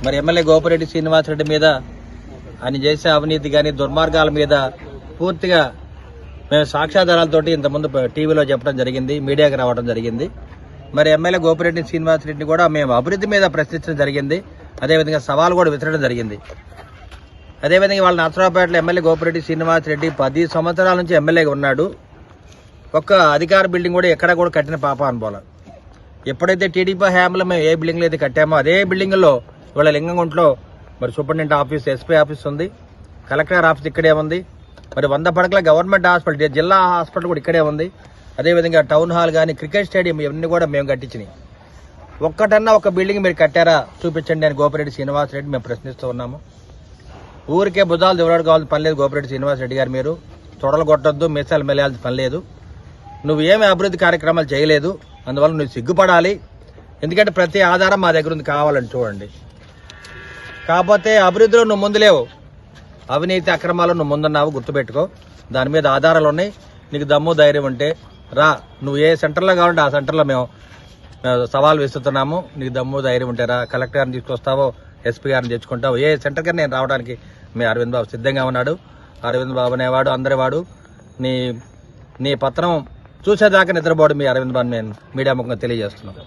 మరి ఎమ్మెల్యే గోపిరెడ్డి శ్రీనివాసరెడ్డి మీద ఆయన చేసే అవినీతి కానీ దుర్మార్గాల మీద పూర్తిగా మేము సాక్ష్యాధారాలతోటి ఇంతకుముందు టీవీలో చెప్పడం జరిగింది, మీడియాకి రావడం జరిగింది. మరి ఎమ్మెల్యే గోపిరెడ్డి శ్రీనివాసరెడ్డిని కూడా మేము అభివృద్ధి మీద ప్రశ్నించడం జరిగింది. అదేవిధంగా సవాల్ కూడా విసరడం జరిగింది. అదేవిధంగా వాళ్ళ నర్సరావుపేటలో ఎమ్మెల్యే గోపిరెడ్డి శ్రీనివాసరెడ్డి 10 సంవత్సరాల నుంచి ఎమ్మెల్యేగా ఉన్నాడు. ఒక్క అధికార బిల్డింగ్ కూడా ఎక్కడ కూడా కట్టిన పాప అనుకోవాలి. ఎప్పుడైతే టీడీపీ హయాంలో మేము ఏ బిల్డింగ్లో అయితే కట్టామో అదే బిల్డింగ్లో ఇవాళ లింగంగుంటలో మరి సూపరింటెండెంట్ ఆఫీస్, ఎస్పీ ఆఫీస్ ఉంది, కలెక్టర్ ఆఫీస్ ఇక్కడే ఉంది. మరి 100 పడకల గవర్నమెంట్ హాస్పిటల్, జిల్లా హాస్పిటల్ కూడా ఇక్కడే ఉంది. అదేవిధంగా టౌన్ హాల్ కానీ, క్రికెట్ స్టేడియం ఇవన్నీ కూడా మేము కట్టించినాయి. ఒక్కటన్నా ఒక బిల్డింగ్ మీరు కట్టారా చూపించండి అని గోపిరెడ్డి శ్రీనివాసరెడ్డి మేము ప్రశ్నిస్తూ ఉన్నాము. ఊరికే భుజాలు దివరాడు కావాల్సిన పని లేదు. గోపిరెడ్డి శ్రీనివాసరెడ్డి గారు మీరు తొడలు కొట్టొద్దు, మీసాలు మెలయాల్సిన పని లేదు. నువ్వు ఏమి అభివృద్ధి కార్యక్రమాలు చేయలేదు, అందువల్ల నువ్వు సిగ్గుపడాలి. ఎందుకంటే ప్రతి ఆధారం మా దగ్గర ఉంది, కావాలని చూడండి. కాకపోతే అభివృద్ధిలో నువ్వు ముందు లేవు, అవినీతి అక్రమాలు నువ్వు ముందున్నావు, గుర్తుపెట్టుకో. దాని మీద ఆధారాలు ఉన్నాయి. నీకు దమ్ము ధైర్యం ఉంటే రా, నువ్వు ఏ సెంటర్లో కావాలంటే ఆ సెంటర్లో మేము సవాల్ విస్తున్నాము. నీకు దమ్ము ధైర్యం ఉంటే రా, కలెక్టర్ గారిని తీసుకొస్తావో, ఎస్పీ గారిని తెచ్చుకుంటావు. ఏ సెంటర్కి నేను రావడానికి మీ అరవింద్ బాబు సిద్ధంగా ఉన్నాడు. అరవింద్ బాబు అనేవాడు అందరివాడు. నీ పత్రం చూసేదాకా నిద్రపోడు మీ అరవింద్ బాబు నేను మీడియా ముఖంగా తెలియజేస్తున్నాను.